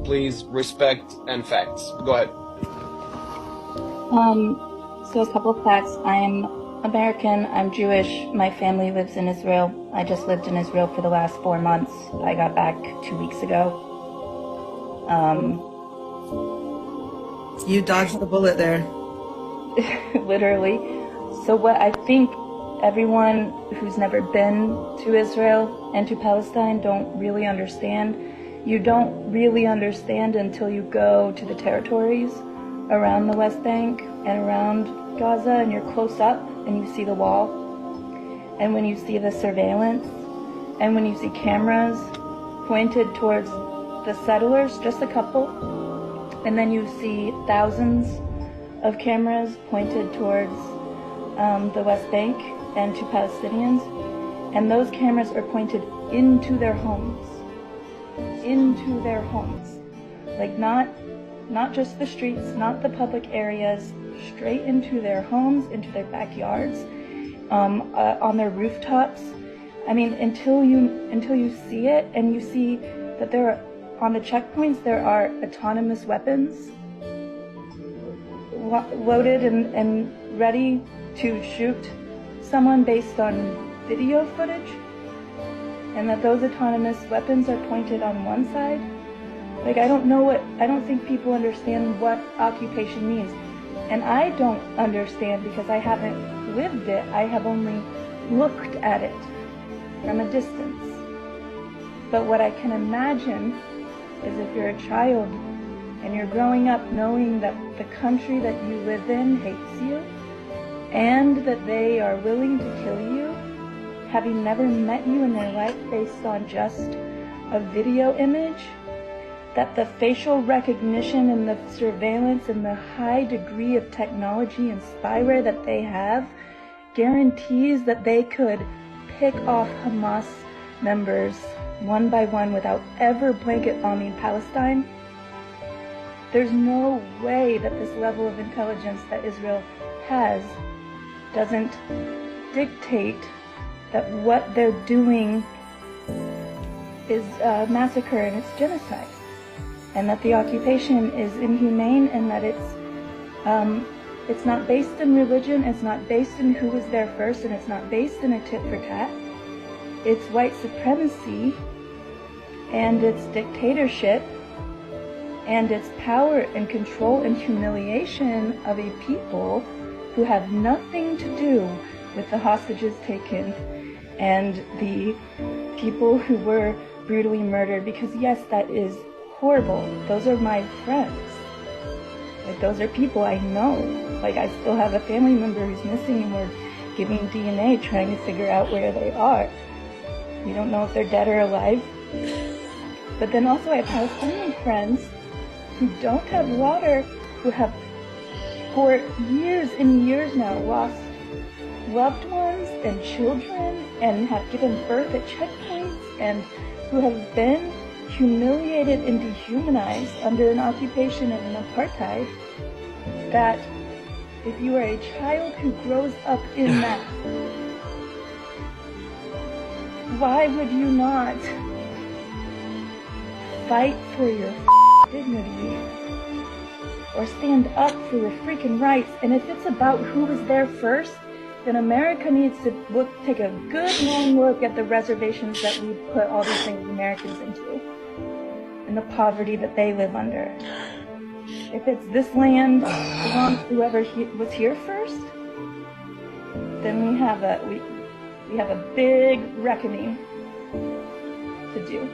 please. Respect and facts. Go ahead. So a couple of facts. I'm American, I'm Jewish, my family lives in Israel. I just lived in Israel for the last 4 months. I got back 2 weeks ago. You dodged the bullet there. Literally. So what I think everyone who's never been to Israel and to Palestine don't really understand, you don't really understand until you go to the territories around the West Bank and around Gaza, and you're close up and you see the wall, and when you see the surveillance, and when you see cameras pointed towards the settlers, just a couple, and then you see thousands of cameras pointed towards the West Bank and to Palestinians, and those cameras are pointed into their homes, like not just the streets, not the public areas, straight into their homes, into their backyards, on their rooftops. I mean, until you see it, and you see that there are, on the checkpoints, there are autonomous weapons loaded and ready to shoot someone based on video footage, and that those autonomous weapons are pointed on one side. Like, I don't think people understand what occupation means. And I don't understand because I haven't lived it. I have only looked at it from a distance. But what I can imagine is if you're a child and you're growing up knowing that the country that you live in hates you and that they are willing to kill you, having never met you in their life based on just a video image, that the facial recognition and the surveillance and the high degree of technology and spyware that they have guarantees that they could pick off Hamas members one by one without ever blanket bombing Palestine. There's no way that this level of intelligence that Israel has doesn't dictate that what they're doing is a massacre and it's genocide, and that the occupation is inhumane, and that it's not based in religion, it's not based in who was there first, and it's not based in a tit for tat. It's white supremacy, and it's dictatorship, and it's power and control and humiliation of a people who have nothing to do with the hostages taken and the people who were brutally murdered. Because yes, that is horrible. Those are my friends. Like, those are people I know. Like, I still have a family member who's missing, and we're giving DNA, trying to figure out where they are. We don't know if they're dead or alive. But then also I have Palestinian friends who don't have water, who have for years and years now lost loved ones and children, and have given birth at checkpoints, and who have been humiliated and dehumanized under an occupation and an apartheid, that if you are a child who grows up in that, why would you not fight for your dignity or stand up for your freaking rights? And if it's about who was there first, then America needs to take a good long look at the reservations that we put all these Native Americans into, and the poverty that they live under. If it's this land belongs to whoever was here first, then we have a big reckoning to do.